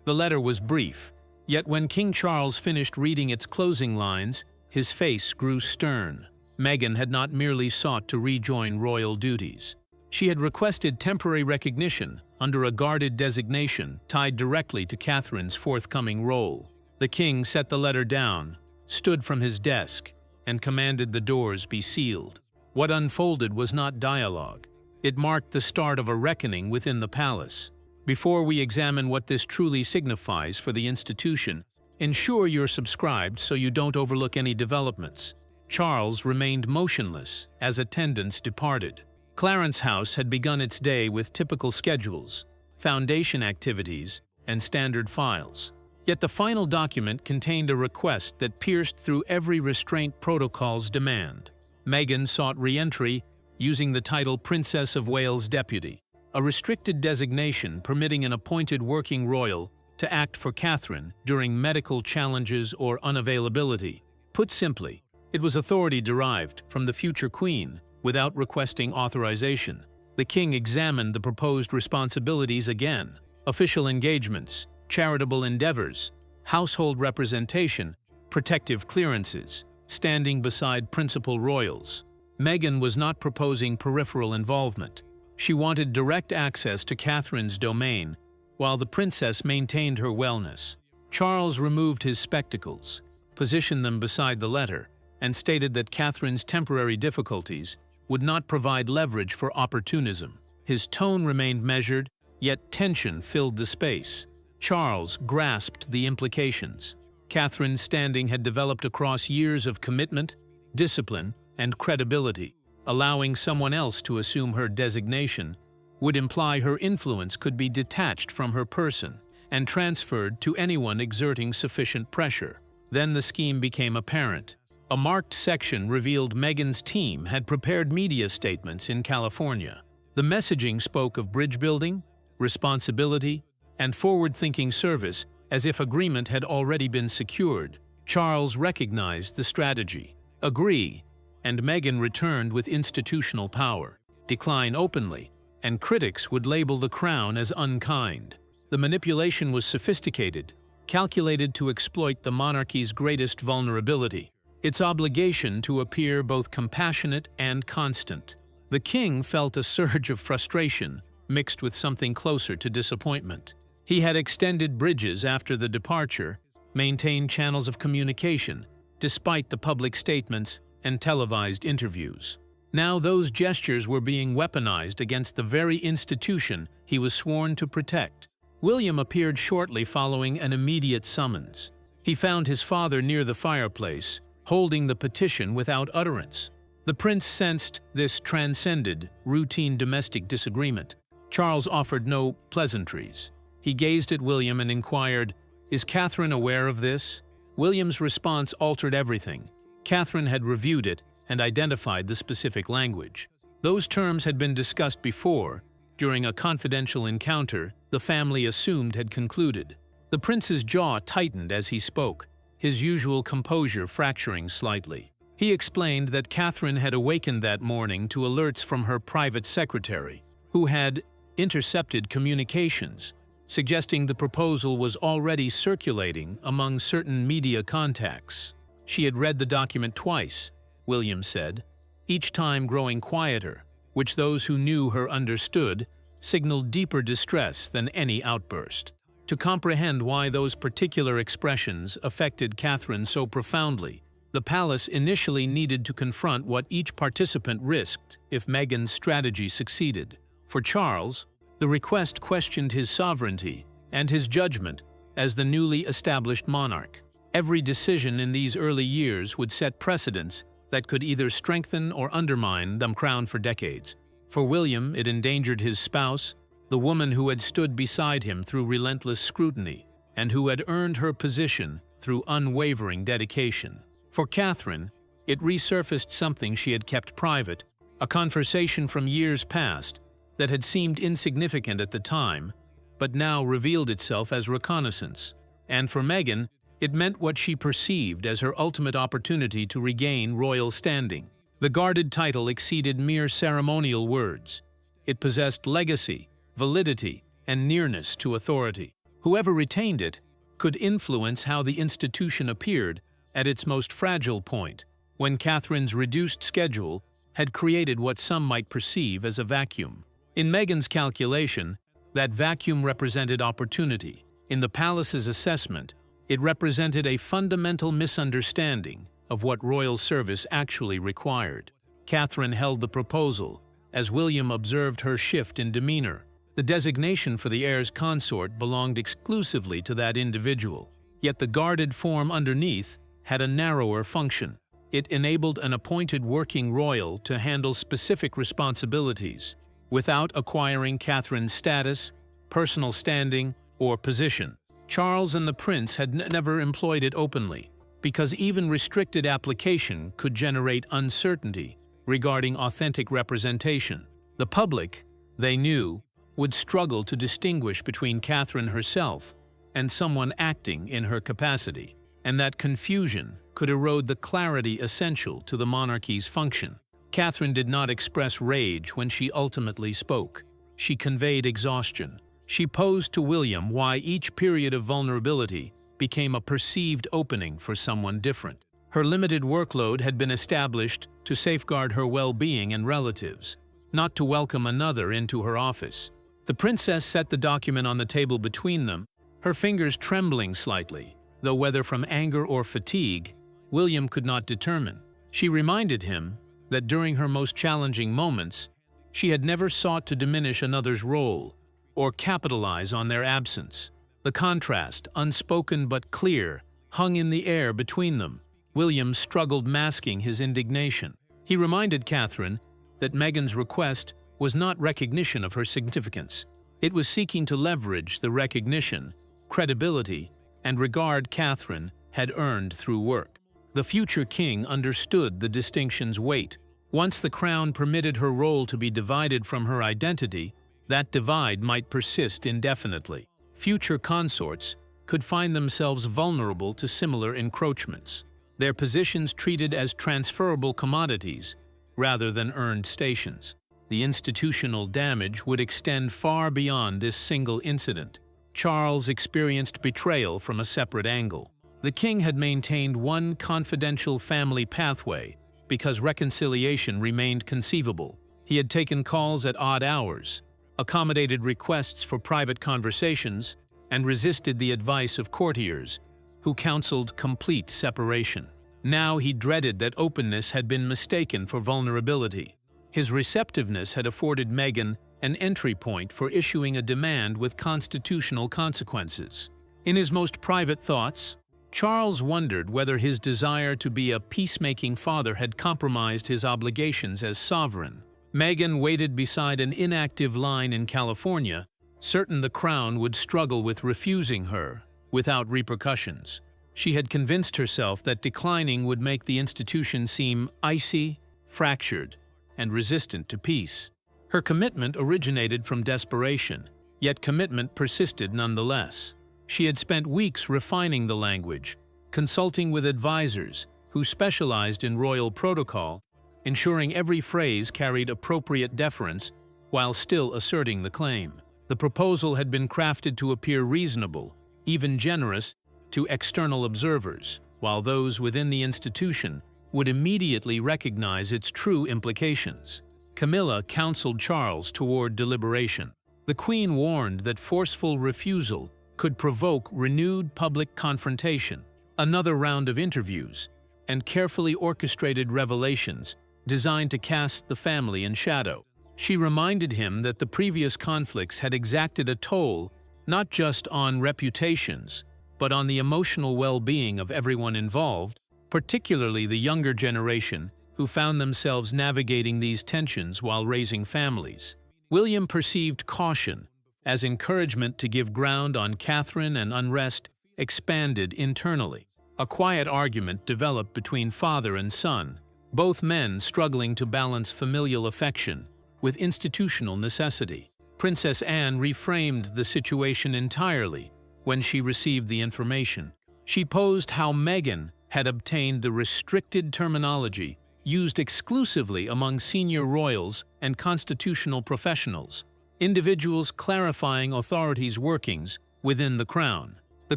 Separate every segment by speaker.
Speaker 1: The letter was brief, yet when King Charles finished reading its closing lines, his face grew stern. Meghan had not merely sought to rejoin royal duties. She had requested temporary recognition under a guarded designation tied directly to Catherine's forthcoming role. The king set the letter down, stood from his desk, and commanded the doors be sealed. What unfolded was not dialogue. It marked the start of a reckoning within the palace. Before we examine what this truly signifies for the institution, ensure you're subscribed so you don't overlook any developments. Charles remained motionless as attendants departed. Clarence House had begun its day with typical schedules, foundation activities, and standard files. Yet the final document contained a request that pierced through every restraint protocol's demand. Meghan sought re-entry using the title Princess of Wales Deputy, a restricted designation permitting an appointed working royal to act for Catherine during medical challenges or unavailability. Put simply, it was authority derived from the future queen without requesting authorization. The king examined the proposed responsibilities again: official engagements, charitable endeavors, household representation, protective clearances, standing beside principal royals. Meghan was not proposing peripheral involvement. She wanted direct access to Catherine's domain, while the princess maintained her wellness. Charles removed his spectacles, positioned them beside the letter, and stated that Catherine's temporary difficulties would not provide leverage for opportunism. His tone remained measured, yet tension filled the space. Charles grasped the implications. Catherine's standing had developed across years of commitment, discipline, and credibility. Allowing someone else to assume her designation would imply her influence could be detached from her person and transferred to anyone exerting sufficient pressure. Then the scheme became apparent. A marked section revealed Meghan's team had prepared media statements in California. The messaging spoke of bridge building, responsibility, and forward-thinking service as if agreement had already been secured. Charles recognized the strategy. Agree, and Meghan returned with institutional power. Decline openly, and critics would label the crown as unkind. The manipulation was sophisticated, calculated to exploit the monarchy's greatest vulnerability: its obligation to appear both compassionate and constant. The king felt a surge of frustration, mixed with something closer to disappointment. He had extended bridges after the departure, maintained channels of communication, despite the public statements and televised interviews. Now those gestures were being weaponized against the very institution he was sworn to protect. William appeared shortly following an immediate summons. He found his father near the fireplace, holding the petition without utterance. The prince sensed this transcended routine domestic disagreement. Charles offered no pleasantries. He gazed at William and inquired, "Is Catherine aware of this?" William's response altered everything. Catherine had reviewed it and identified the specific language. Those terms had been discussed before, during a confidential encounter the family assumed had concluded. The prince's jaw tightened as he spoke, his usual composure fracturing slightly. He explained that Catherine had awakened that morning to alerts from her private secretary, who had intercepted communications, suggesting the proposal was already circulating among certain media contacts. She had read the document twice, William said, each time growing quieter, which those who knew her understood signaled deeper distress than any outburst. To comprehend why those particular expressions affected Catherine so profoundly, the palace initially needed to confront what each participant risked if Meghan's strategy succeeded. For Charles, the request questioned his sovereignty and his judgment as the newly established monarch. Every decision in these early years would set precedents that could either strengthen or undermine the crown for decades. For William, it endangered his spouse, the woman who had stood beside him through relentless scrutiny and who had earned her position through unwavering dedication. For Catherine, it resurfaced something she had kept private, a conversation from years past that had seemed insignificant at the time, but now revealed itself as reconnaissance. And for Meghan, it meant what she perceived as her ultimate opportunity to regain royal standing. The guarded title exceeded mere ceremonial words. It possessed legacy, validity, and nearness to authority. Whoever retained it could influence how the institution appeared at its most fragile point, when Catherine's reduced schedule had created what some might perceive as a vacuum. In Meghan's calculation, that vacuum represented opportunity. In the palace's assessment, it represented a fundamental misunderstanding of what royal service actually required. Catherine held the proposal, as William observed her shift in demeanor. The designation for the heir's consort belonged exclusively to that individual, yet the guarded form underneath had a narrower function. It enabled an appointed working royal to handle specific responsibilities, without acquiring Catherine's status, personal standing, or position. Charles and the prince had never employed it openly, because even restricted application could generate uncertainty regarding authentic representation. The public, they knew, would struggle to distinguish between Catherine herself and someone acting in her capacity, and that confusion could erode the clarity essential to the monarchy's function. Catherine did not express rage when she ultimately spoke. She conveyed exhaustion. She posed to William why each period of vulnerability became a perceived opening for someone different. Her limited workload had been established to safeguard her well-being and relatives, not to welcome another into her office. The princess set the document on the table between them, her fingers trembling slightly, though whether from anger or fatigue, William could not determine. She reminded him that during her most challenging moments, she had never sought to diminish another's role or capitalize on their absence. The contrast, unspoken but clear, hung in the air between them. William struggled masking his indignation. He reminded Catherine that Meghan's request was not recognition of her significance. It was seeking to leverage the recognition, credibility, and regard Catherine had earned through work. The future king understood the distinction's weight. Once the crown permitted her role to be divided from her identity, that divide might persist indefinitely. Future consorts could find themselves vulnerable to similar encroachments, their positions treated as transferable commodities rather than earned stations. The institutional damage would extend far beyond this single incident. Charles experienced betrayal from a separate angle. The king had maintained one confidential family pathway because reconciliation remained conceivable. He had taken calls at odd hours, accommodated requests for private conversations, and resisted the advice of courtiers who counseled complete separation. Now he dreaded that openness had been mistaken for vulnerability. His receptiveness had afforded Meghan an entry point for issuing a demand with constitutional consequences. In his most private thoughts, Charles wondered whether his desire to be a peacemaking father had compromised his obligations as sovereign. Meghan waited beside an inactive line in California, certain the crown would struggle with refusing her without repercussions. She had convinced herself that declining would make the institution seem icy, fractured, and resistant to peace. Her commitment originated from desperation, yet commitment persisted nonetheless. She had spent weeks refining the language, consulting with advisors who specialized in royal protocol, ensuring every phrase carried appropriate deference while still asserting the claim. The proposal had been crafted to appear reasonable, even generous, to external observers, while those within the institution would immediately recognize its true implications. Camilla counseled Charles toward deliberation. The Queen warned that forceful refusal could provoke renewed public confrontation, another round of interviews, and carefully orchestrated revelations designed to cast the family in shadow. She reminded him that the previous conflicts had exacted a toll not just on reputations, but on the emotional well-being of everyone involved, particularly the younger generation who found themselves navigating these tensions while raising families. William perceived caution as encouragement to give ground on Catherine, and unrest expanded internally. A quiet argument developed between father and son, both men struggling to balance familial affection with institutional necessity. Princess Anne reframed the situation entirely when she received the information. She posed how Meghan had obtained the restricted terminology used exclusively among senior royals and constitutional professionals, individuals clarifying authorities' workings within the crown. The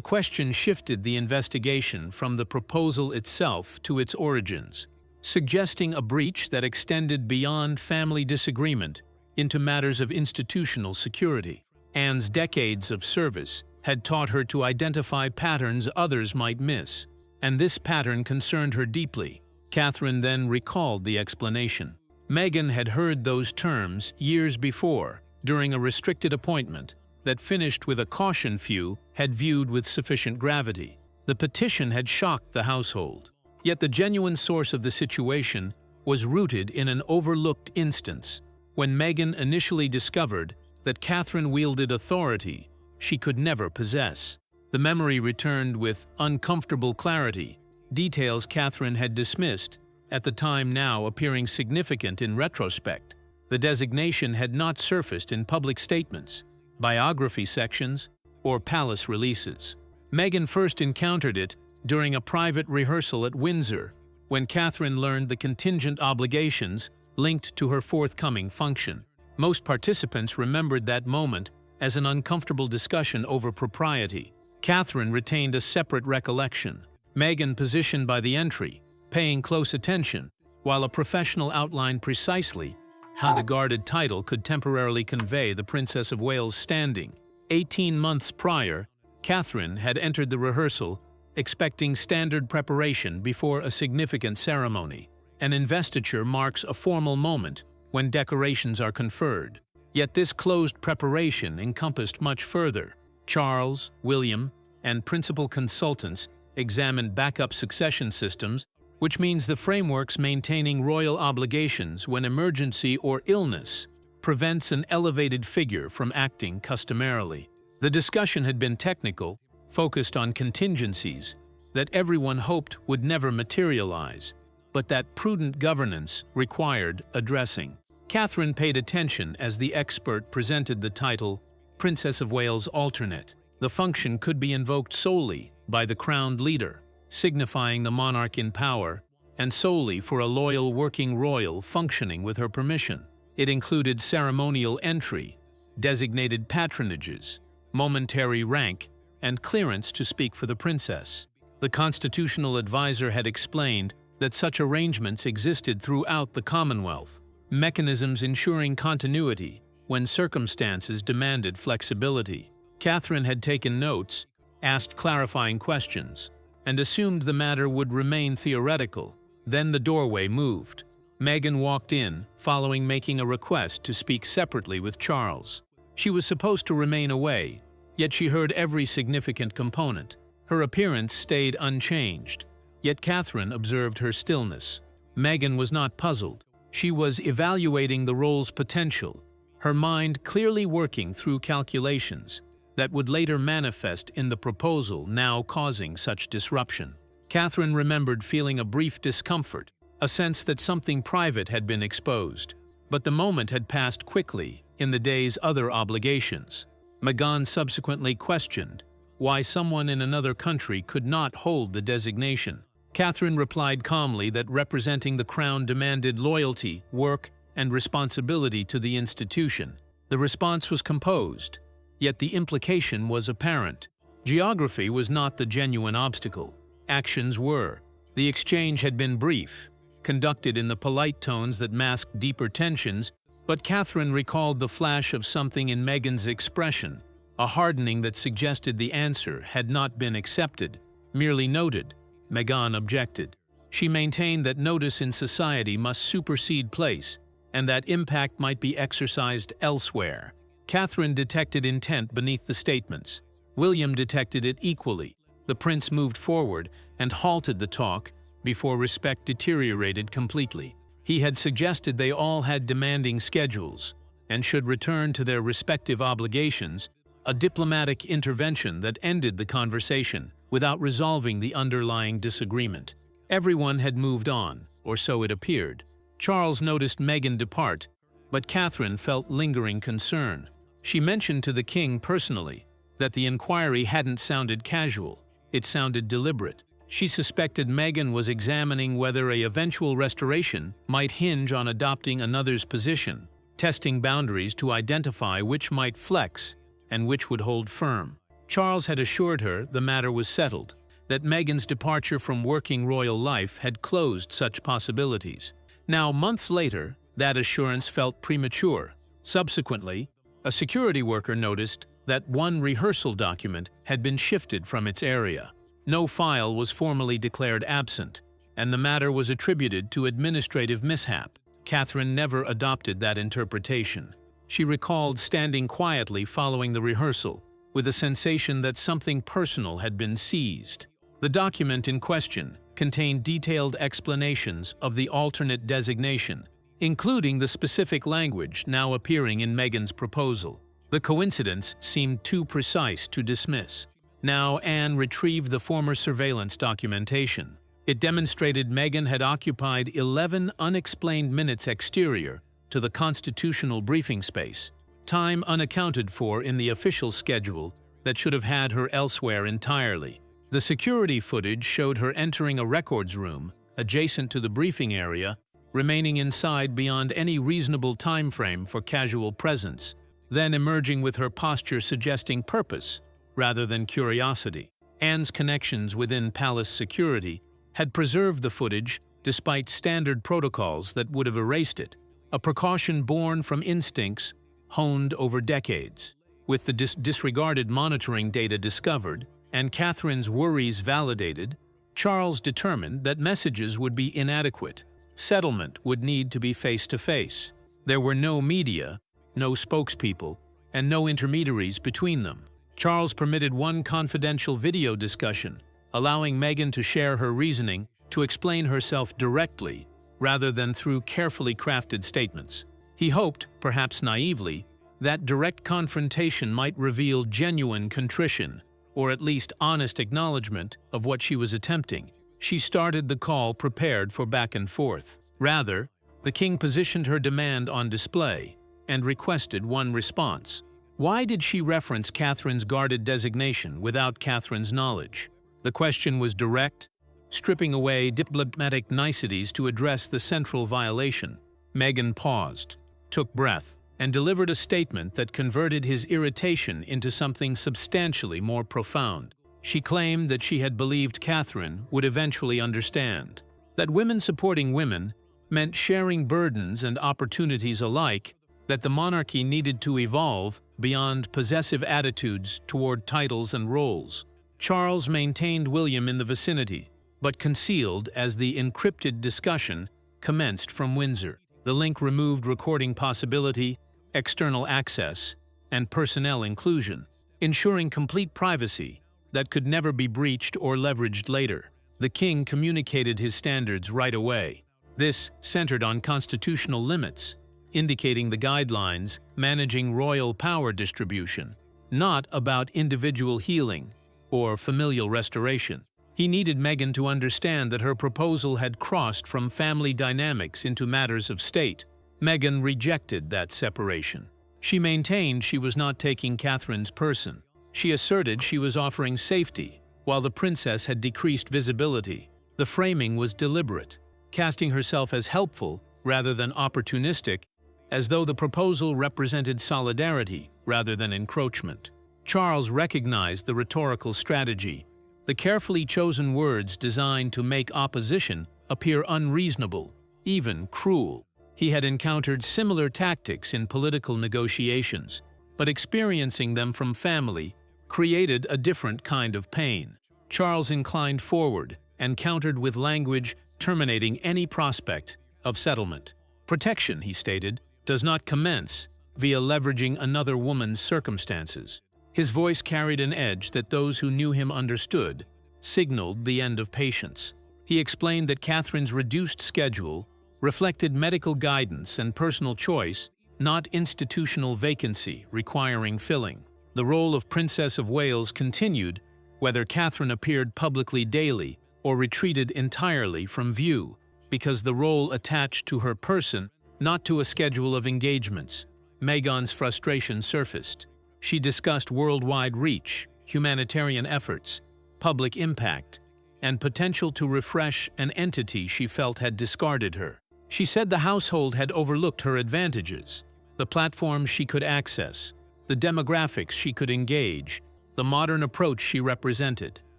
Speaker 1: question shifted the investigation from the proposal itself to its origins, suggesting a breach that extended beyond family disagreement into matters of institutional security. Anne's decades of service had taught her to identify patterns others might miss, and this pattern concerned her deeply. Catherine then recalled the explanation. Meghan had heard those terms years before, during a restricted appointment that finished with a caution few had viewed with sufficient gravity. The petition had shocked the household. Yet the genuine source of the situation was rooted in an overlooked instance. When Meghan initially discovered that Catherine wielded authority she could never possess, the memory returned with uncomfortable clarity. Details Catherine had dismissed at the time now appearing significant in retrospect. The designation had not surfaced in public statements, biography sections, or palace releases. Meghan first encountered it during a private rehearsal at Windsor, when Catherine learned the contingent obligations linked to her forthcoming function. Most participants remembered that moment as an uncomfortable discussion over propriety. Catherine retained a separate recollection. Meghan positioned by the entry, paying close attention, while a professional outlined precisely how the guarded title could temporarily convey the Princess of Wales' standing. 18 months prior, Catherine had entered the rehearsal expecting standard preparation before a significant ceremony. An investiture marks a formal moment when decorations are conferred. Yet this closed preparation encompassed much further. Charles, William, and principal consultants examined backup succession systems, which means the frameworks maintaining royal obligations when emergency or illness prevents an elevated figure from acting customarily. The discussion had been technical, focused on contingencies that everyone hoped would never materialize, but that prudent governance required addressing. Catherine paid attention as the expert presented the title Princess of Wales Alternate. The function could be invoked solely by the crowned leader, signifying the monarch in power, and solely for a loyal working royal functioning with her permission. It included ceremonial entry, designated patronages, momentary rank, and clearance to speak for the princess. The constitutional advisor had explained that such arrangements existed throughout the Commonwealth, mechanisms ensuring continuity when circumstances demanded flexibility. Catherine had taken notes, asked clarifying questions, and assumed the matter would remain theoretical. Then the doorway moved. Meghan walked in, following making a request to speak separately with Charles. She was supposed to remain away, yet she heard every significant component. Her appearance stayed unchanged, yet Catherine observed her stillness. Meghan was not puzzled. She was evaluating the role's potential, her mind clearly working through calculations that would later manifest in the proposal now causing such disruption. Catherine remembered feeling a brief discomfort, a sense that something private had been exposed. But the moment had passed quickly in the day's other obligations. Meghan subsequently questioned why someone in another country could not hold the designation. Catherine replied calmly that representing the crown demanded loyalty, work, and responsibility to the institution. The response was composed, yet the implication was apparent. Geography was not the genuine obstacle. Actions were. The exchange had been brief, conducted in the polite tones that masked deeper tensions, but Catherine recalled the flash of something in Meghan's expression, a hardening that suggested the answer had not been accepted, merely noted. Meghan objected. She maintained that notice in society must supersede place, and that impact might be exercised elsewhere. Catherine detected intent beneath the statements. William detected it equally. The prince moved forward and halted the talk before respect deteriorated completely. He had suggested they all had demanding schedules and should return to their respective obligations, a diplomatic intervention that ended the conversation without resolving the underlying disagreement. Everyone had moved on, or so it appeared. Charles noticed Meghan depart, but Catherine felt lingering concern. She mentioned to the king personally that the inquiry hadn't sounded casual, it sounded deliberate. She suspected Meghan was examining whether an eventual restoration might hinge on adopting another's position, testing boundaries to identify which might flex and which would hold firm. Charles had assured her the matter was settled, that Meghan's departure from working royal life had closed such possibilities. Now, months later, that assurance felt premature. Subsequently, a security worker noticed that one rehearsal document had been shifted from its area. No file was formally declared absent, and the matter was attributed to administrative mishap. Catherine never adopted that interpretation. She recalled standing quietly following the rehearsal, with a sensation that something personal had been seized. The document in question contained detailed explanations of the alternate designation, including the specific language now appearing in Meghan's proposal. The coincidence seemed too precise to dismiss. Now Anne retrieved the former surveillance documentation. It demonstrated Meghan had occupied 11 unexplained minutes exterior to the constitutional briefing space, time unaccounted for in the official schedule that should have had her elsewhere entirely. The security footage showed her entering a records room adjacent to the briefing area, remaining inside beyond any reasonable time frame for casual presence, then emerging with her posture suggesting purpose rather than curiosity. Anne's connections within palace security had preserved the footage despite standard protocols that would have erased it, a precaution born from instincts honed over decades. With the disregarded monitoring data discovered and Catherine's worries validated, Charles determined that messages would be inadequate. Settlement would need to be face-to-face. There were no media, no spokespeople, and no intermediaries between them. Charles permitted one confidential video discussion, allowing Meghan to share her reasoning, to explain herself directly, rather than through carefully crafted statements. He hoped, perhaps naively, that direct confrontation might reveal genuine contrition, or at least honest acknowledgement of what she was attempting. She started the call prepared for back and forth. Rather, the king positioned her demand on display and requested one response. Why did she reference Catherine's guarded designation without Catherine's knowledge? The question was direct, stripping away diplomatic niceties to address the central violation. Meghan paused, took breath, and delivered a statement that converted his irritation into something substantially more profound. She claimed that she had believed Catherine would eventually understand, that women supporting women meant sharing burdens and opportunities alike, that the monarchy needed to evolve beyond possessive attitudes toward titles and roles. Charles maintained William in the vicinity, but concealed as the encrypted discussion commenced from Windsor. The link removed recording possibility, external access, and personnel inclusion, ensuring complete privacy that could never be breached or leveraged later. The king communicated his standards right away. This centered on constitutional limits, indicating the guidelines managing royal power distribution, not about individual healing or familial restoration. He needed Meghan to understand that her proposal had crossed from family dynamics into matters of state. Meghan rejected that separation. She maintained she was not taking Catherine's person. She asserted she was offering safety, while the princess had decreased visibility. The framing was deliberate, casting herself as helpful rather than opportunistic, as though the proposal represented solidarity rather than encroachment. Charles recognized the rhetorical strategy, the carefully chosen words designed to make opposition appear unreasonable, even cruel. He had encountered similar tactics in political negotiations, but experiencing them from family created a different kind of pain. Charles inclined forward and countered with language terminating any prospect of settlement. Protection, he stated, does not commence via leveraging another woman's circumstances. His voice carried an edge that those who knew him understood, signaled the end of patience. He explained that Catherine's reduced schedule reflected medical guidance and personal choice, not institutional vacancy requiring filling. The role of Princess of Wales continued, whether Catherine appeared publicly daily or retreated entirely from view, because the role attached to her person, not to a schedule of engagements. Meghan's frustration surfaced. She discussed worldwide reach, humanitarian efforts, public impact, and potential to refresh an entity she felt had discarded her. She said the household had overlooked her advantages, the platforms she could access, the demographics she could engage, the modern approach she represented.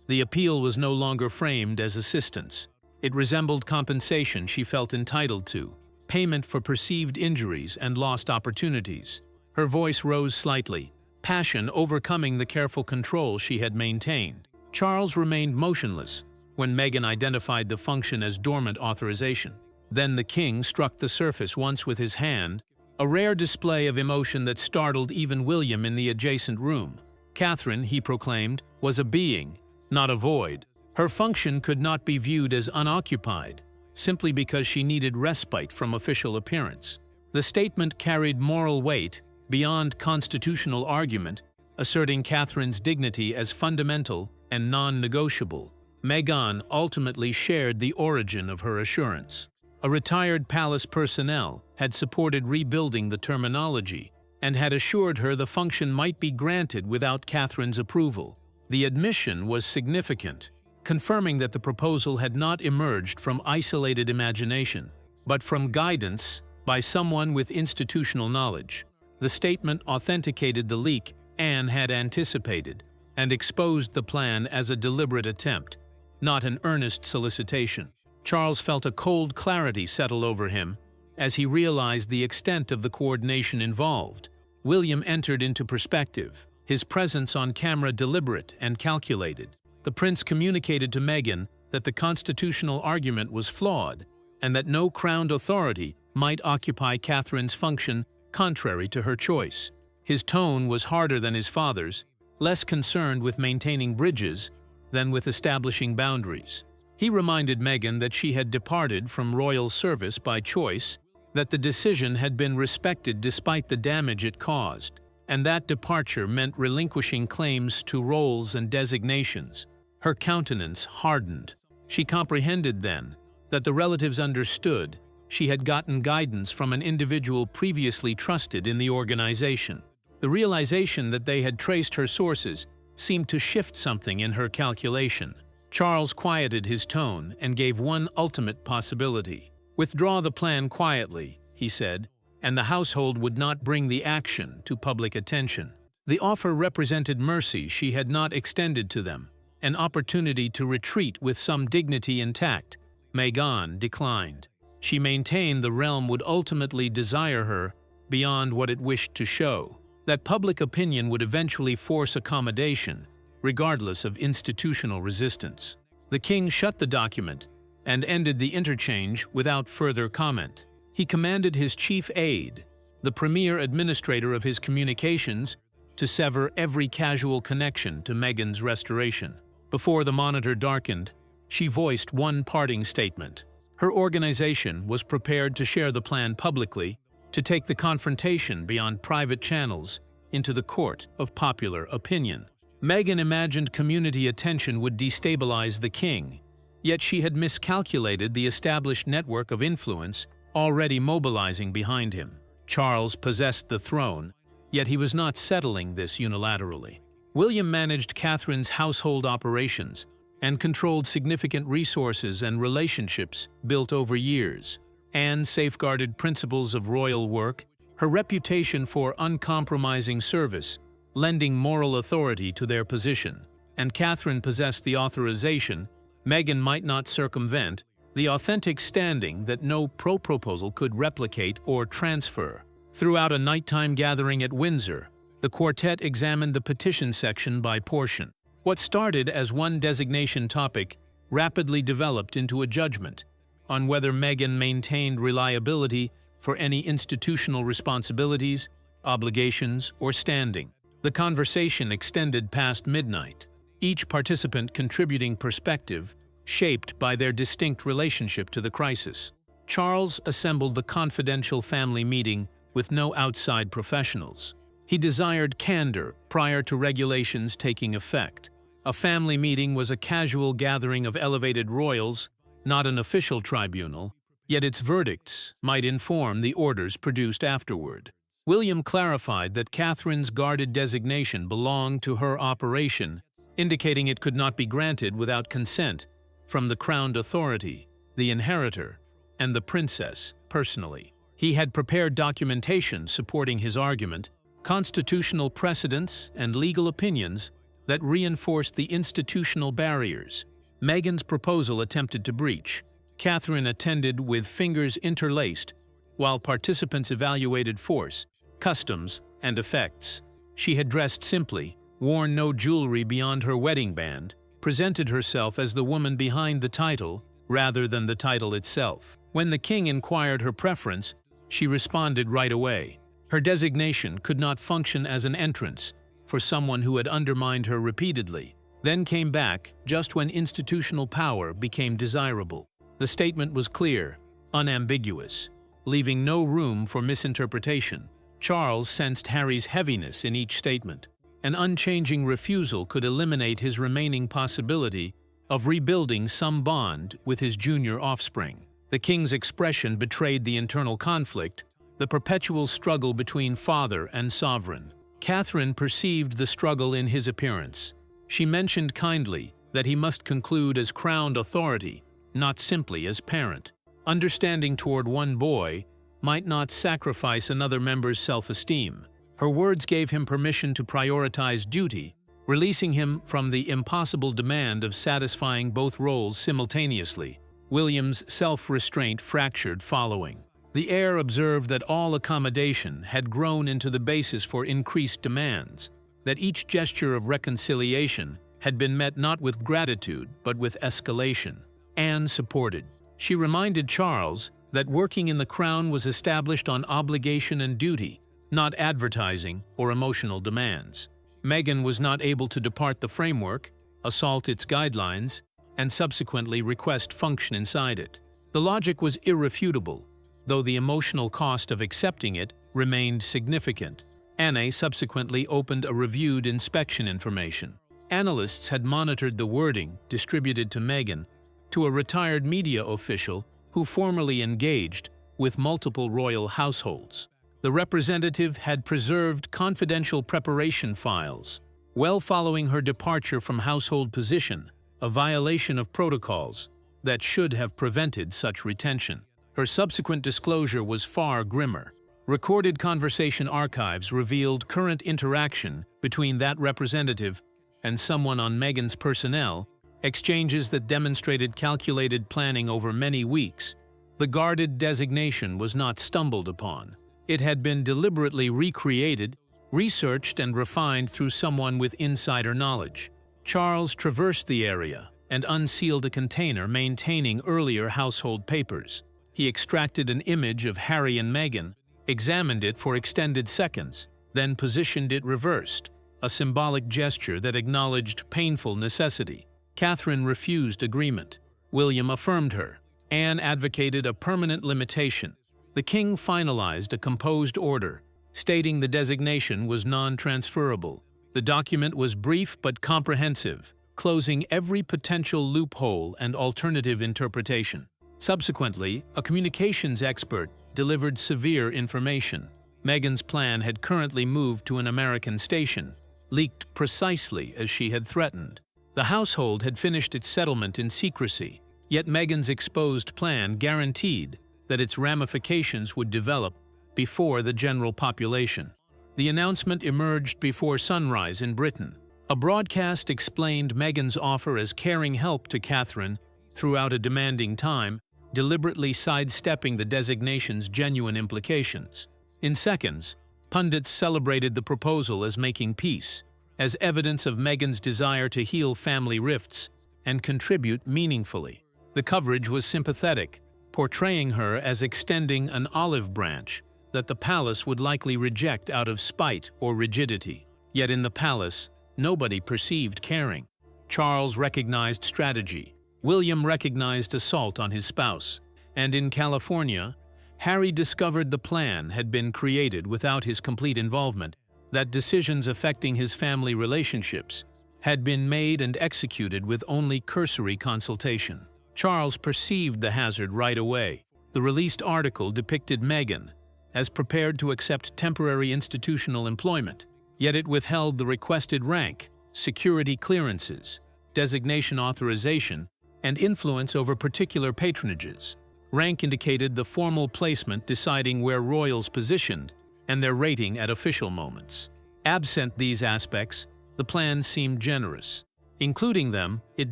Speaker 1: The appeal was no longer framed as assistance. It resembled compensation she felt entitled to, payment for perceived injuries and lost opportunities. Her voice rose slightly, passion overcoming the careful control she had maintained. Charles remained motionless when Meghan identified the function as dormant authorization. Then the king struck the surface once with his hand, a rare display of emotion that startled even William in the adjacent room. Catherine, he proclaimed, was a being, not a void. Her function could not be viewed as unoccupied, simply because she needed respite from official appearance. The statement carried moral weight beyond constitutional argument, asserting Catherine's dignity as fundamental and non-negotiable. Meghan ultimately shared the origin of her assurance. A retired palace personnel had supported rebuilding the terminology and had assured her the function might be granted without Catherine's approval. The admission was significant, confirming that the proposal had not emerged from isolated imagination, but from guidance by someone with institutional knowledge. The statement authenticated the leak Anne had anticipated and exposed the plan as a deliberate attempt, not an earnest solicitation. Charles felt a cold clarity settle over him as he realized the extent of the coordination involved. William entered into perspective, his presence on camera deliberate and calculated. The prince communicated to Meghan that the constitutional argument was flawed and that no crowned authority might occupy Catherine's function contrary to her choice. His tone was harder than his father's, less concerned with maintaining bridges than with establishing boundaries. He reminded Meghan that she had departed from royal service by choice, that the decision had been respected despite the damage it caused, and that departure meant relinquishing claims to roles and designations. Her countenance hardened. She comprehended then that the relatives understood she had gotten guidance from an individual previously trusted in the organization. The realization that they had traced her sources seemed to shift something in her calculation. Charles quieted his tone and gave one ultimate possibility. "Withdraw the plan quietly," he said, "and the household would not bring the action to public attention." The offer represented mercy she had not extended to them, an opportunity to retreat with some dignity intact. Meghan declined. She maintained the realm would ultimately desire her beyond what it wished to show, that public opinion would eventually force accommodation, regardless of institutional resistance. The king shut the document and ended the interchange without further comment. He commanded his chief aide, the premier administrator of his communications, to sever every casual connection to Meghan's restoration. Before the monitor darkened, she voiced one parting statement. Her organization was prepared to share the plan publicly, to take the confrontation beyond private channels into the court of popular opinion. Meghan imagined community attention would destabilize the king, yet she had miscalculated the established network of influence already mobilizing behind him. Charles possessed the throne, yet he was not settling this unilaterally. William managed Catherine's household operations and controlled significant resources and relationships built over years. Anne safeguarded principles of royal work, her reputation for uncompromising service, lending moral authority to their position, and Catherine possessed the authorization Meghan might not circumvent, the authentic standing that no proposal could replicate or transfer. Throughout a nighttime gathering at Windsor, the quartet examined the petition section by portion. What started as one designation topic rapidly developed into a judgment on whether Meghan maintained reliability for any institutional responsibilities, obligations, or standing. The conversation extended past midnight, each participant contributing perspective shaped by their distinct relationship to the crisis. Charles assembled the confidential family meeting with no outside professionals. He desired candor prior to regulations taking effect. A family meeting was a casual gathering of elevated royals, not an official tribunal, yet its verdicts might inform the orders produced afterward. William clarified that Catherine's guarded designation belonged to her operation, indicating it could not be granted without consent from the crowned authority, the inheritor, and the princess personally. He had prepared documentation supporting his argument, constitutional precedents and legal opinions that reinforced the institutional barriers Meghan's proposal attempted to breach. Catherine attended with fingers interlaced, while participants evaluated force, customs, and effects. She had dressed simply, worn no jewelry beyond her wedding band, presented herself as the woman behind the title rather than the title itself. When the king inquired her preference, she responded right away. Her designation could not function as an entrance for someone who had undermined her repeatedly, then came back just when institutional power became desirable. The statement was clear, unambiguous, leaving no room for misinterpretation. Charles sensed Harry's heaviness in each statement. An unchanging refusal could eliminate his remaining possibility of rebuilding some bond with his junior offspring. The king's expression betrayed the internal conflict, the perpetual struggle between father and sovereign. Catherine perceived the struggle in his appearance. She mentioned kindly that he must conclude as crowned authority, not simply as parent. Understanding toward one boy might not sacrifice another member's self-esteem. Her words gave him permission to prioritize duty, releasing him from the impossible demand of satisfying both roles simultaneously. William's self-restraint fractured following. The heir observed that all accommodation had grown into the basis for increased demands, that each gesture of reconciliation had been met not with gratitude but with escalation. Anne supported. She reminded Charles that working in the crown was established on obligation and duty, not advertising or emotional demands. Meghan was not able to depart the framework, assault its guidelines, and subsequently request function inside it. The logic was irrefutable, though the emotional cost of accepting it remained significant. Anne subsequently opened a reviewed inspection information. Analysts had monitored the wording distributed to Meghan to a retired media official who formerly engaged with multiple royal households. The representative had preserved confidential preparation files, well following her departure from household position, a violation of protocols that should have prevented such retention. Her subsequent disclosure was far grimmer. Recorded conversation archives revealed current interaction between that representative and someone on Meghan's personnel, exchanges that demonstrated calculated planning over many weeks. The guarded designation was not stumbled upon. It had been deliberately recreated, researched, and refined through someone with insider knowledge. Charles traversed the area and unsealed a container containing earlier household papers. He extracted an image of Harry and Meghan, examined it for extended seconds, then positioned it reversed, a symbolic gesture that acknowledged painful necessity. Catherine refused agreement. William affirmed her. Anne advocated a permanent limitation. The king finalized a composed order, stating the designation was non-transferable. The document was brief but comprehensive, closing every potential loophole and alternative interpretation. Subsequently, a communications expert delivered severe information. Meghan's plan had currently moved to an American station, leaked precisely as she had threatened. The household had finished its settlement in secrecy, yet Meghan's exposed plan guaranteed that its ramifications would develop before the general population. The announcement emerged before sunrise in Britain. A broadcast explained Meghan's offer as caring help to Catherine throughout a demanding time, deliberately sidestepping the designation's genuine implications. In seconds, pundits celebrated the proposal as making peace, as evidence of Meghan's desire to heal family rifts and contribute meaningfully. The coverage was sympathetic, portraying her as extending an olive branch that the palace would likely reject out of spite or rigidity. Yet in the palace, nobody perceived caring. Charles recognized strategy. William recognized assault on his spouse. And in California, Harry discovered the plan had been created without his complete involvement, that decisions affecting his family relationships had been made and executed with only cursory consultation. Charles perceived the hazard right away. The released article depicted Meghan as prepared to accept temporary institutional employment, yet it withheld the requested rank, security clearances, designation authorization, and influence over particular patronages. Rank indicated the formal placement deciding where royals positioned and their rating at official moments. Absent these aspects, The plan seemed generous. Including them, it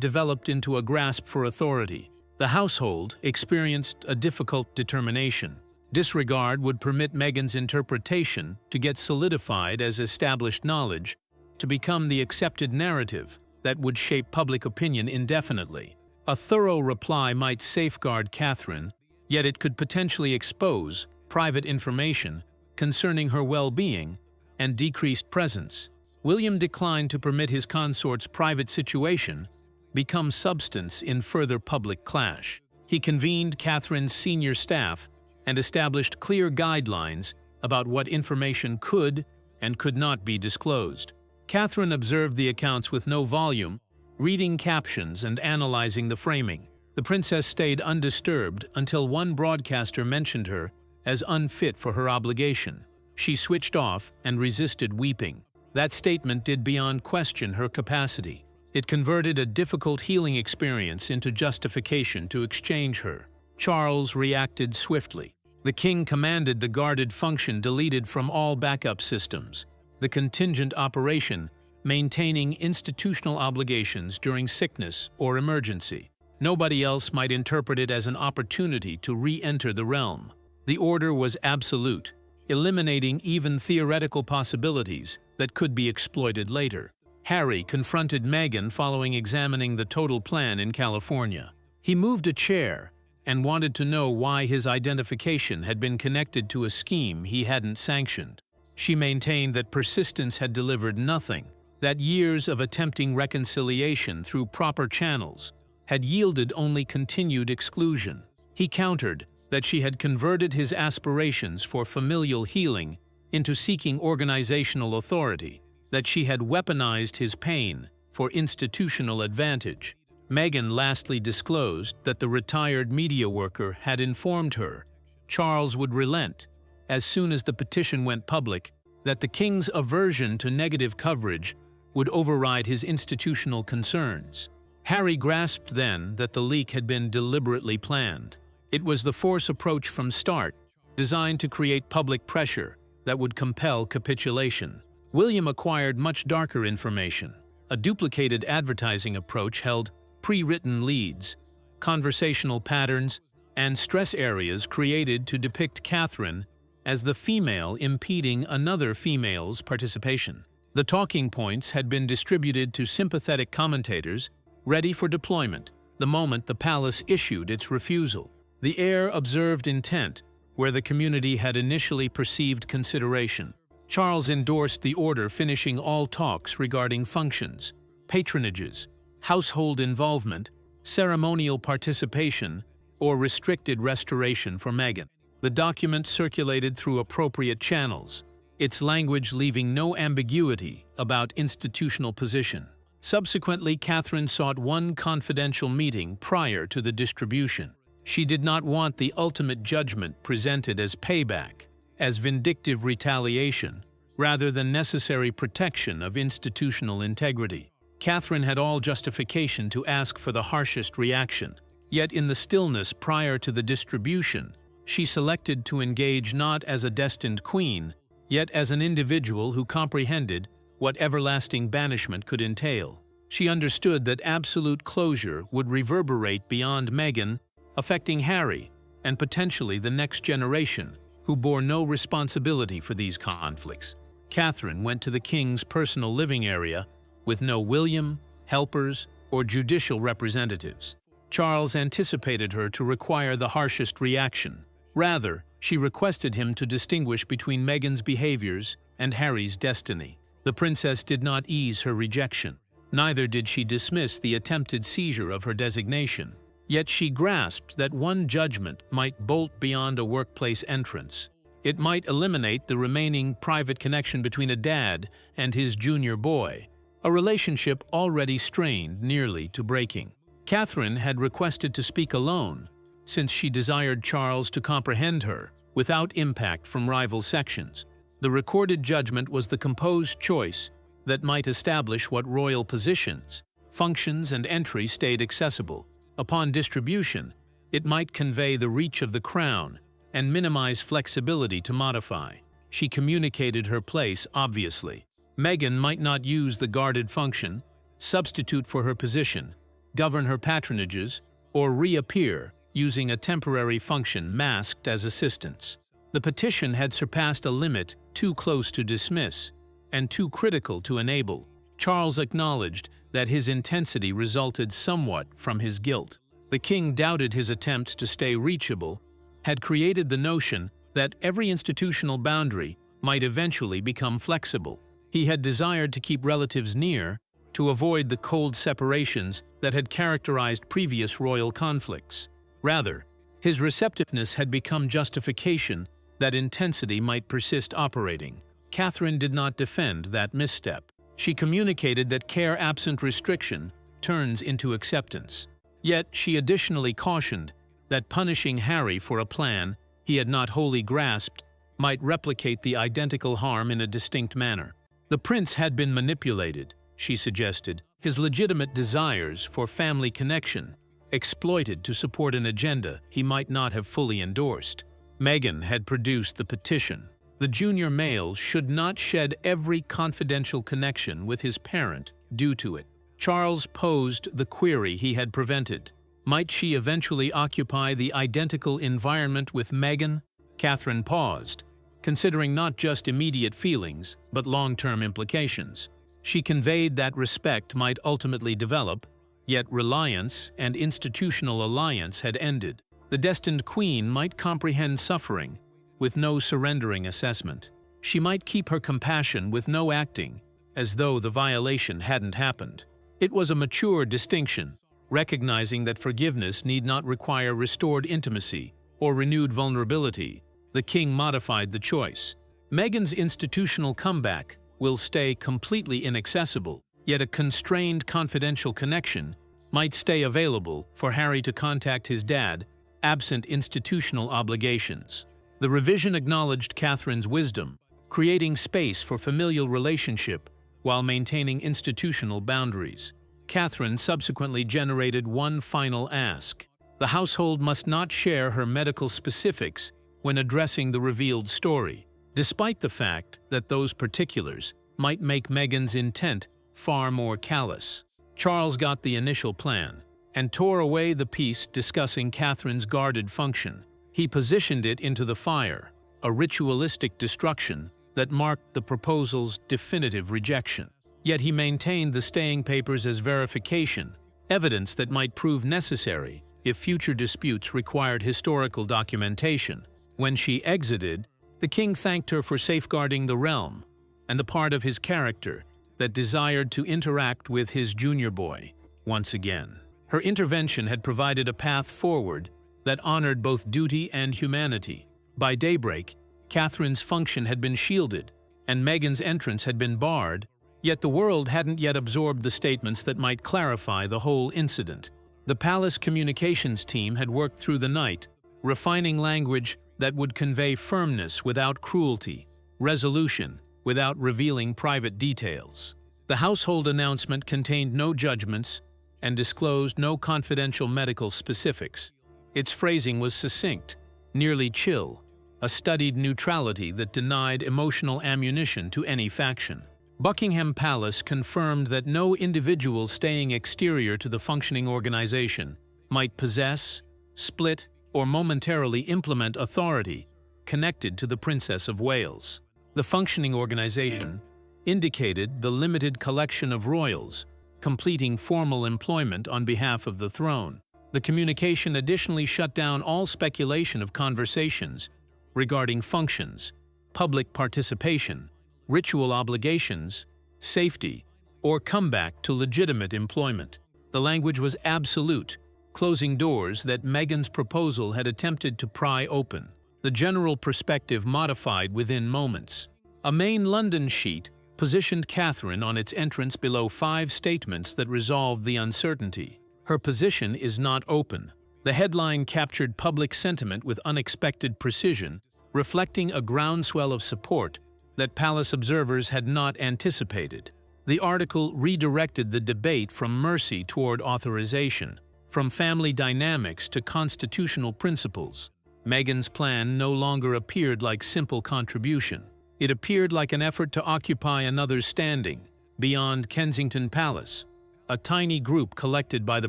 Speaker 1: developed into a grasp for authority. The household experienced a difficult determination. Disregard would permit Meghan's interpretation to get solidified as established knowledge, to become the accepted narrative that would shape public opinion indefinitely. A thorough reply might safeguard Catherine, yet it could potentially expose private information concerning her well-being and decreased presence. William declined to permit his consort's private situation become substance in further public clash. He convened Catherine's senior staff and established clear guidelines about what information could and could not be disclosed. Catherine observed the accounts with no volume, reading captions and analyzing the framing. The princess stayed undisturbed until one broadcaster mentioned her as unfit for her obligation. She switched off and resisted weeping. That statement did beyond question her capacity. It converted a difficult healing experience into justification to exchange her. Charles reacted swiftly. The king commanded the guarded function deleted from all backup systems, the contingent operation maintaining institutional obligations during sickness or emergency. Nobody else might interpret it as an opportunity to re-enter the realm. The order was absolute, eliminating even theoretical possibilities that could be exploited later. Harry confronted Meghan following examining the total plan in California. He moved a chair and wanted to know why his identification had been connected to a scheme he hadn't sanctioned. She maintained that persistence had delivered nothing, that years of attempting reconciliation through proper channels had yielded only continued exclusion. He countered that she had converted his aspirations for familial healing into seeking organizational authority, that she had weaponized his pain for institutional advantage. Meghan lastly disclosed that the retired media worker had informed her Charles would relent as soon as the petition went public, that the king's aversion to negative coverage would override his institutional concerns. Harry grasped then that the leak had been deliberately planned. It was the force approach from start, designed to create public pressure that would compel capitulation. William acquired much darker information. A duplicated advertising approach held pre-written leads, conversational patterns, and stress areas created to depict Catherine as the female impeding another female's participation. The talking points had been distributed to sympathetic commentators, ready for deployment, the moment the palace issued its refusal. The heir observed intent where the community had initially perceived consideration. Charles endorsed the order, finishing all talks regarding functions, patronages, household involvement, ceremonial participation, or restricted restoration for Meghan. The document circulated through appropriate channels, its language leaving no ambiguity about institutional position. Subsequently, Catherine sought one confidential meeting prior to the distribution. She did not want the ultimate judgment presented as payback, as vindictive retaliation, rather than necessary protection of institutional integrity. Catherine had all justification to ask for the harshest reaction, yet in the stillness prior to the distribution, she selected to engage not as a destined queen, yet as an individual who comprehended what everlasting banishment could entail. She understood that absolute closure would reverberate beyond Meghan, affecting Harry and potentially the next generation, who bore no responsibility for these conflicts. Catherine went to the king's personal living area with no William, helpers, or judicial representatives. Charles anticipated her to require the harshest reaction. Rather, she requested him to distinguish between Meghan's behaviors and Harry's destiny. The princess did not ease her rejection. Neither did she dismiss the attempted seizure of her designation. Yet she grasped that one judgment might bolt beyond a workplace entrance. It might eliminate the remaining private connection between a dad and his junior boy, a relationship already strained nearly to breaking. Catherine had requested to speak alone, since she desired Charles to comprehend her, without impact from rival sections. The recorded judgment was the composed choice that might establish what royal positions, functions, and entry stayed accessible. Upon distribution, it might convey the reach of the crown and minimize flexibility to modify. She communicated her place obviously. Meghan might not use the guarded function, substitute for her position, govern her patronages, or reappear using a temporary function masked as assistance. The petition had surpassed a limit too close to dismiss and too critical to enable. Charles acknowledged that his intensity resulted somewhat from his guilt. The king doubted his attempts to stay reachable, had created the notion that every institutional boundary might eventually become flexible. He had desired to keep relatives near to avoid the cold separations that had characterized previous royal conflicts. Rather, his receptiveness had become justification that intensity might persist operating. Catherine did not defend that misstep. She communicated that care absent restriction turns into acceptance. Yet she additionally cautioned that punishing Harry for a plan he had not wholly grasped might replicate the identical harm in a distinct manner. The prince had been manipulated, she suggested, his legitimate desires for family connection exploited to support an agenda he might not have fully endorsed. Meghan had produced the petition. The junior male should not shed every confidential connection with his parent due to it. Charles posed the query he had prevented. Might she eventually occupy the identical environment with Meghan? Catherine paused, considering not just immediate feelings, but long-term implications. She conveyed that respect might ultimately develop, yet reliance and institutional alliance had ended. The destined queen might comprehend suffering, with no surrendering assessment. She might keep her compassion with no acting, as though the violation hadn't happened. It was a mature distinction, recognizing that forgiveness need not require restored intimacy or renewed vulnerability. The king modified the choice. Meghan's institutional comeback will stay completely inaccessible, yet a constrained confidential connection might stay available for Harry to contact his dad, absent institutional obligations. The revision acknowledged Catherine's wisdom, creating space for familial relationship while maintaining institutional boundaries. Catherine subsequently generated one final ask. The household must not share her medical specifics when addressing the revealed story, despite the fact that those particulars might make Meghan's intent far more callous. Charles got the initial plan and tore away the piece discussing Catherine's guarded function. He positioned it into the fire, a ritualistic destruction that marked the proposal's definitive rejection. Yet he maintained the staying papers as verification, evidence that might prove necessary if future disputes required historical documentation. When she exited, the king thanked her for safeguarding the realm and the part of his character that desired to interact with his junior boy once again. Her intervention had provided a path forward that honored both duty and humanity. By daybreak, Catherine's function had been shielded, and Meghan's entrance had been barred, yet the world hadn't yet absorbed the statements that might clarify the whole incident. The palace communications team had worked through the night, refining language that would convey firmness without cruelty, resolution without revealing private details. The household announcement contained no judgments and disclosed no confidential medical specifics. Its phrasing was succinct, nearly chill, a studied neutrality that denied emotional ammunition to any faction. Buckingham Palace confirmed that no individual staying exterior to the functioning organization might possess, split, or momentarily implement authority connected to the Princess of Wales. The functioning organization indicated the limited collection of royals completing formal employment on behalf of the throne. The communication additionally shut down all speculation of conversations regarding functions, public participation, ritual obligations, safety, or comeback to legitimate employment. The language was absolute, closing doors that Meghan's proposal had attempted to pry open. The general perspective modified within moments. A main London sheet positioned Catherine on its entrance below 5 statements that resolved the uncertainty. Her position is not open. The headline captured public sentiment with unexpected precision, reflecting a groundswell of support that palace observers had not anticipated. The article redirected the debate from mercy toward authorization, from family dynamics to constitutional principles. Meghan's plan no longer appeared like simple contribution. It appeared like an effort to occupy another's standing, beyond Kensington Palace. A tiny group collected by the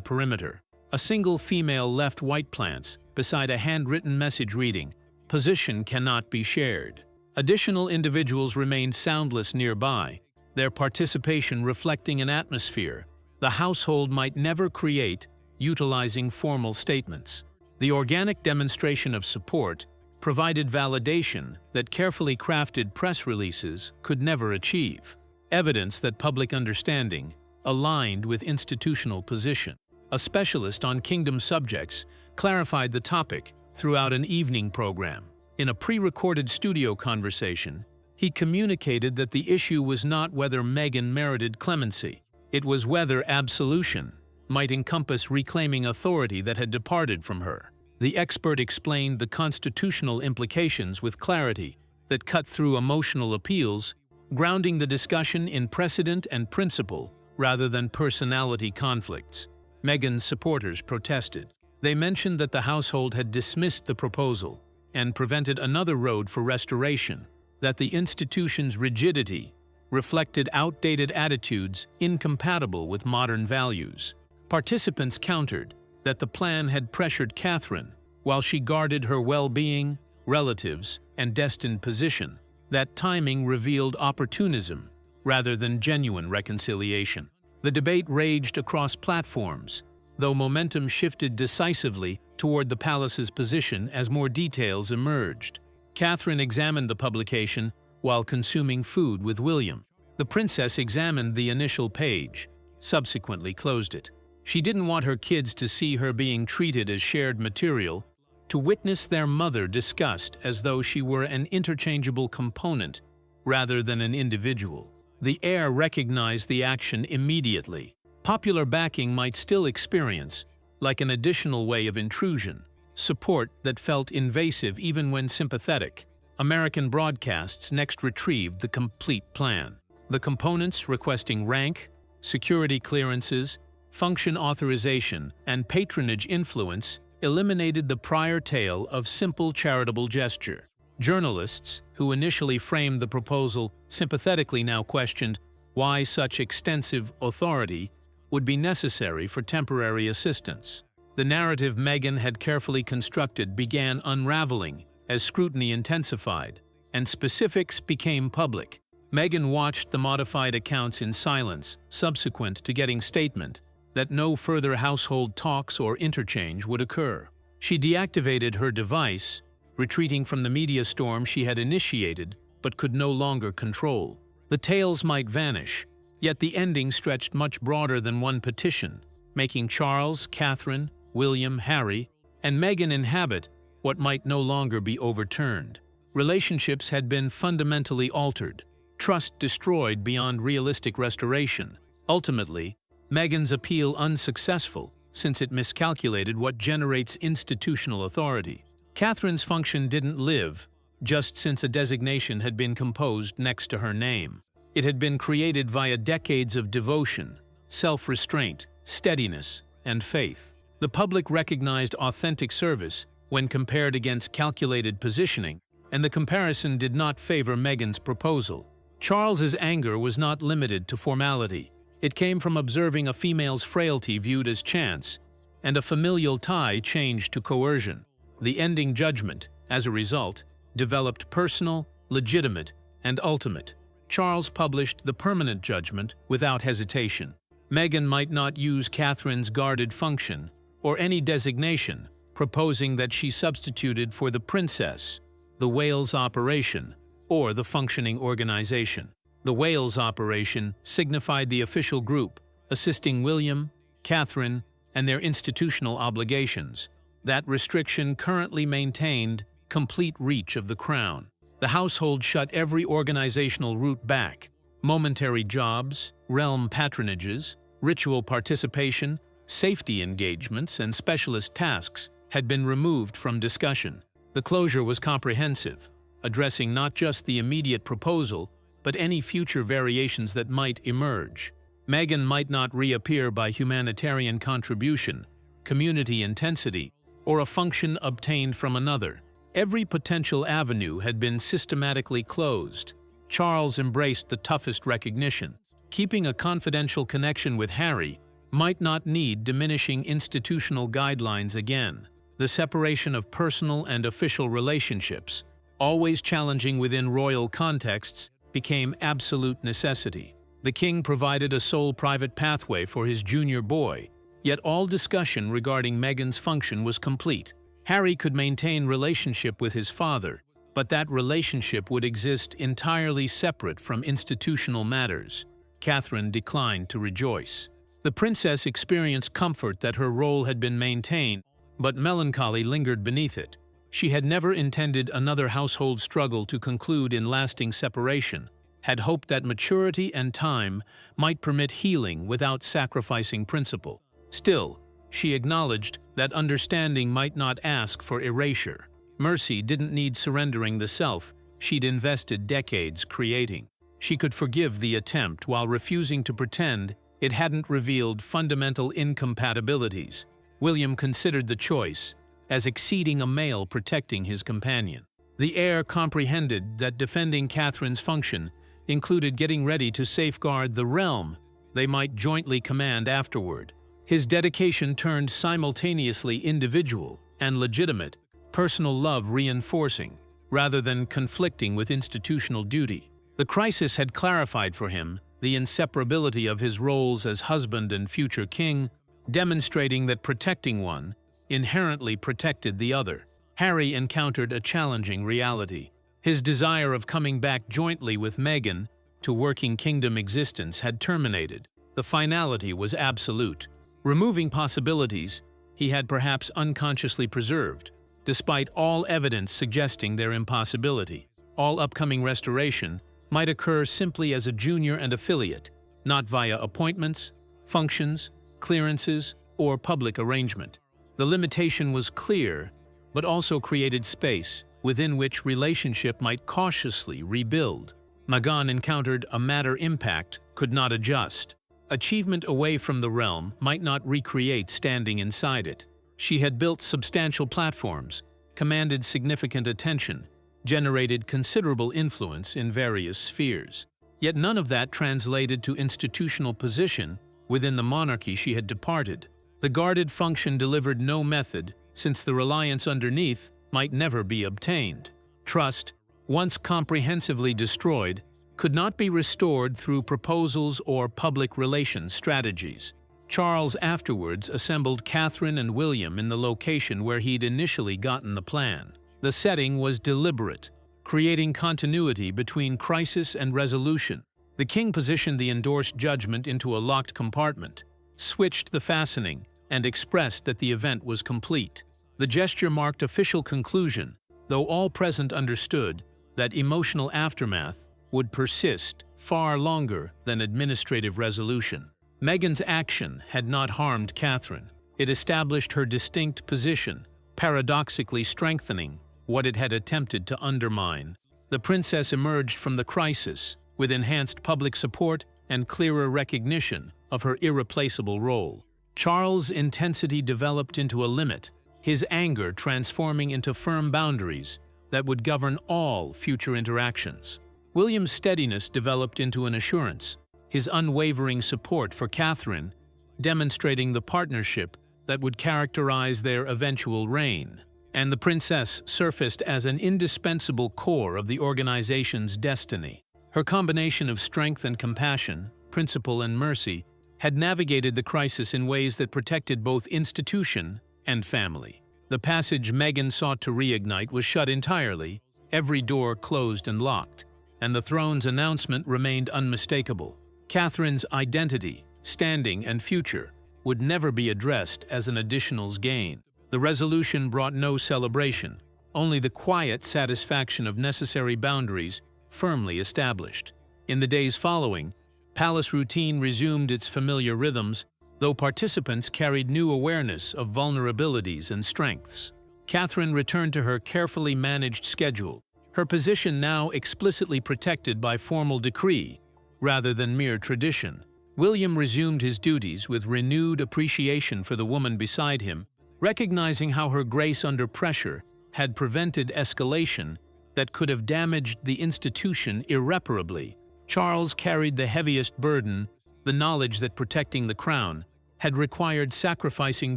Speaker 1: perimeter. A single female left white plants beside a handwritten message reading, "Position cannot be shared." Additional individuals remained soundless nearby, their participation reflecting an atmosphere the household might never create utilizing formal statements. The organic demonstration of support provided validation that carefully crafted press releases could never achieve, evidence that public understanding aligned with institutional position. A specialist on kingdom subjects clarified the topic throughout an evening program. In a pre-recorded studio conversation, he communicated that the issue was not whether Meghan merited clemency. It was whether absolution might encompass reclaiming authority that had departed from her. The expert explained the constitutional implications with clarity that cut through emotional appeals, grounding the discussion in precedent and principle rather than personality conflicts. Meghan's supporters protested. They mentioned that the household had dismissed the proposal and prevented another road for restoration, that the institution's rigidity reflected outdated attitudes incompatible with modern values. Participants countered that the plan had pressured Catherine while she guarded her well-being, relatives, and destined position. That timing revealed opportunism rather than genuine reconciliation. The debate raged across platforms, though momentum shifted decisively toward the palace's position as more details emerged. Catherine examined the publication while consuming food with William. The princess examined the initial page, subsequently closed it. She didn't want her kids to see her being treated as shared material, to witness their mother discussed as though she were an interchangeable component rather than an individual. The heir recognized the action immediately. Popular backing might still experience, like an additional way of intrusion, support that felt invasive even when sympathetic. American broadcasts next retrieved the complete plan. The components requesting rank, security clearances, function authorization, and patronage influence eliminated the prior tale of simple charitable gesture. Journalists, who initially framed the proposal sympathetically, now questioned why such extensive authority would be necessary for temporary assistance. The narrative Meghan had carefully constructed began unraveling as scrutiny intensified, and specifics became public. Meghan watched the modified accounts in silence, subsequent to getting statement that no further household talks or interchange would occur. She deactivated her device, retreating from the media storm she had initiated but could no longer control. The tales might vanish, yet the ending stretched much broader than one petition, making Charles, Catherine, William, Harry, and Meghan inhabit what might no longer be overturned. Relationships had been fundamentally altered, trust destroyed beyond realistic restoration. Ultimately, Meghan's appeal unsuccessful, since it miscalculated what generates institutional authority. Catherine's function didn't live, just since a designation had been composed next to her name. It had been created via decades of devotion, self-restraint, steadiness, and faith. The public recognized authentic service when compared against calculated positioning, and the comparison did not favor Meghan's proposal. Charles's anger was not limited to formality. It came from observing a female's frailty viewed as chance, and a familial tie changed to coercion. The ending judgment, as a result, developed personal, legitimate, and ultimate. Charles published the permanent judgment without hesitation. Meghan might not use Catherine's guarded function or any designation, proposing that she substituted for the princess, the Wales operation, or the functioning organization. The Wales operation signified the official group, assisting William, Catherine, and their institutional obligations. That restriction currently maintained complete reach of the crown. The household shut every organizational route back. Momentary jobs, realm patronages, ritual participation, safety engagements, and specialist tasks had been removed from discussion. The closure was comprehensive, addressing not just the immediate proposal, but any future variations that might emerge. Meghan might not reappear by humanitarian contribution, community intensity, or a function obtained from another. Every potential avenue had been systematically closed. Charles embraced the toughest recognition. Keeping a confidential connection with Harry might not need diminishing institutional guidelines again. The separation of personal and official relationships, always challenging within royal contexts, became absolute necessity. The king provided a sole private pathway for his junior boy, yet all discussion regarding Meghan's function was complete. Harry could maintain relationship with his father, but that relationship would exist entirely separate from institutional matters. Catherine declined to rejoice. The princess experienced comfort that her role had been maintained, but melancholy lingered beneath it. She had never intended another household struggle to conclude in lasting separation, had hoped that maturity and time might permit healing without sacrificing principle. Still, she acknowledged that understanding might not ask for erasure. Mercy didn't need surrendering the self she'd invested decades creating. She could forgive the attempt while refusing to pretend it hadn't revealed fundamental incompatibilities. William considered the choice as exceeding a male protecting his companion. The heir comprehended that defending Catherine's function included getting ready to safeguard the realm they might jointly command afterward. His dedication turned simultaneously individual and legitimate, personal love reinforcing, rather than conflicting with institutional duty. The crisis had clarified for him the inseparability of his roles as husband and future king, demonstrating that protecting one inherently protected the other. Harry encountered a challenging reality. His desire of coming back jointly with Meghan to working kingdom existence had terminated. The finality was absolute. Removing possibilities he had perhaps unconsciously preserved, despite all evidence suggesting their impossibility. All upcoming restoration might occur simply as a junior and affiliate, not via appointments, functions, clearances, or public arrangement. The limitation was clear, but also created space within which relationship might cautiously rebuild. Meghan encountered a matter impact could not adjust. Achievement away from the realm might not recreate standing inside it. She had built substantial platforms, commanded significant attention, generated considerable influence in various spheres. Yet none of that translated to institutional position within the monarchy she had departed. The guarded function delivered no method, since the reliance underneath might never be obtained. Trust, once comprehensively destroyed, could not be restored through proposals or public relations strategies. Charles afterwards assembled Catherine and William in the location where he'd initially gotten the plan. The setting was deliberate, creating continuity between crisis and resolution. The king positioned the endorsed judgment into a locked compartment, switched the fastening, and expressed that the event was complete. The gesture marked official conclusion, though all present understood that emotional aftermath would persist far longer than administrative resolution. Meghan's action had not harmed Catherine. It established her distinct position, paradoxically strengthening what it had attempted to undermine. The princess emerged from the crisis with enhanced public support and clearer recognition of her irreplaceable role. Charles' intensity developed into a limit, his anger transforming into firm boundaries that would govern all future interactions. William's steadiness developed into an assurance, his unwavering support for Catherine, demonstrating the partnership that would characterize their eventual reign. And the princess surfaced as an indispensable core of the organization's destiny. Her combination of strength and compassion, principle and mercy, had navigated the crisis in ways that protected both institution and family. The passage Meghan sought to reignite was shut entirely, every door closed and locked, and the throne's announcement remained unmistakable. Catherine's identity, standing, and future would never be addressed as an additional's gain. The resolution brought no celebration, only the quiet satisfaction of necessary boundaries firmly established. In the days following, palace routine resumed its familiar rhythms, though participants carried new awareness of vulnerabilities and strengths. Catherine returned to her carefully managed schedule, her position now explicitly protected by formal decree rather than mere tradition. William resumed his duties with renewed appreciation for the woman beside him, recognizing how her grace under pressure had prevented escalation that could have damaged the institution irreparably. Charles carried the heaviest burden, the knowledge that protecting the crown had required sacrificing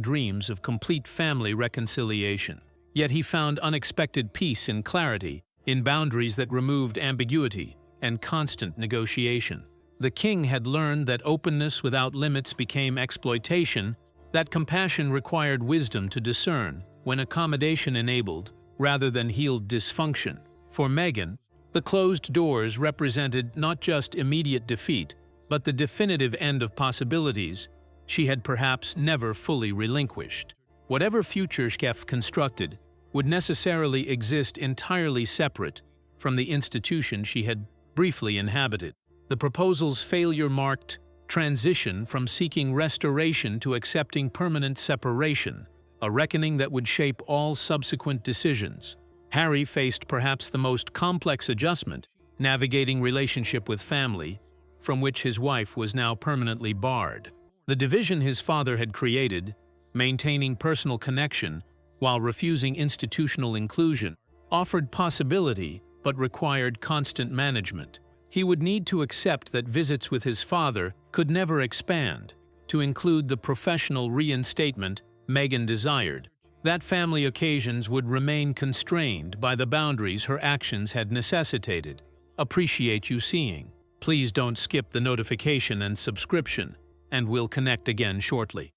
Speaker 1: dreams of complete family reconciliation. Yet he found unexpected peace and clarity in boundaries that removed ambiguity and constant negotiation. The king had learned that openness without limits became exploitation, that compassion required wisdom to discern when accommodation enabled rather than healed dysfunction. For Meghan, the closed doors represented not just immediate defeat, but the definitive end of possibilities she had perhaps never fully relinquished. Whatever future Schef constructed would necessarily exist entirely separate from the institution she had briefly inhabited. The proposal's failure marked transition from seeking restoration to accepting permanent separation, a reckoning that would shape all subsequent decisions. Harry faced perhaps the most complex adjustment, navigating relationship with family, from which his wife was now permanently barred. The division his father had created, maintaining personal connection while refusing institutional inclusion, offered possibility but required constant management. He would need to accept that visits with his father could never expand to include the professional reinstatement Meghan desired, that family occasions would remain constrained by the boundaries her actions had necessitated. Appreciate you seeing. Please don't skip the notification and subscription, and we'll connect again shortly.